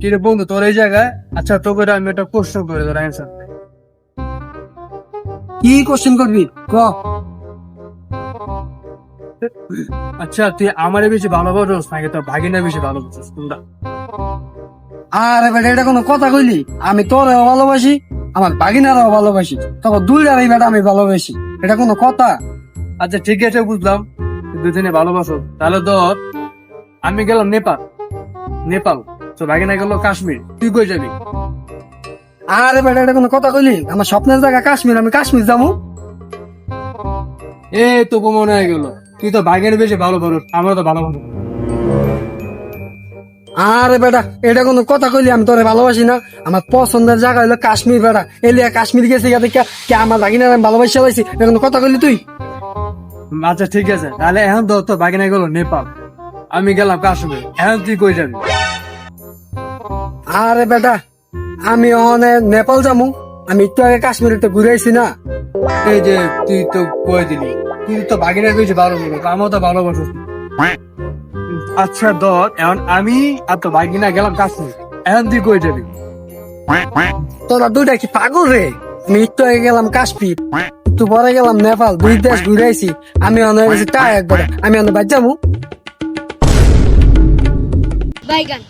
কি রে বন্ধু তোর এই জায়গায়? আচ্ছা তোকে আমি একটা প্রশ্ন করে তোর অ্যান্সার। কি কোশ্চেন করবি ক। আচ্ছা তুই আমারে বেশি ভালোবাসিস নাকি তোর ভাগিনা বেশি ভালোবাসিস তোমরা? আরে বেটা এটা কোনো কথা কইলি? আমি তোরেও ভালোবাসি, আমার বাগিনারাও ভালোবাসি, তবে দুইটারই বেটা আমি ভালোবাসি, এটা কোনো কথা? আচ্ছা ঠিক আছে বুঝলাম, দুজনে ভালোবাসো। তাহলে ধর আমি গেলাম নেপাল, নেপাল তো ভাগিনা গেল কাশ্মীর, তুই কই যাবি? আরে বেটা এটা কোনো কথা কইলি? আমার স্বপ্নের জায়গা কাশ্মীর, আমি কাশ্মীর যাবো। এ তোকে মনে হয়ে গেল তুই তো ভাগের বেশি ভালোবাসো, আমরা তো ভালোবাসো। আরে বেটা এটা কোনো কথা কইলি? আমি তোরে ভালোবাসি না? আমার পছন্দের জায়গা হলো কাশ্মীর বেটা, এলিয়া কাশ্মীর গেছে কে আমার বাগিনার আমি ভালোবাসি চালাইছি, এটা কোনো কথা কইলি তুই? আচ্ছা ঠিক আছে, তাহলে এখন ধর তো ভাগিনা গেল নেপাল, আমি গেলাম কাশ্মীর, এখন তুই কই যাবি? আরে বেটা আমি ওখানে নেপাল যাবো, আমি একটু আগে কাশ্মীরে তো ঘুরে আইছি না। এই যে তুই তো কয়ে দিলি তুই তো ভাগিনার বেশি ভালোবাসো, আমিও তো ভালোবাসো। আচ্ছা ধর এখন আমি আর তো ভাগিনা গেলাম কাশ্মীর, এখন তুই কই যাবি? তোরা দুইটা কি পাগল রে? আমি একটু আগে গেলাম কাশ্মীর, একটু পরে গেলাম নেপাল, দুই দেশ ঘুরে আইছি, আমি অনেক গেছি টায়ার্ড বেটা, আমি অনেক বাদ যাবো। বাইগান।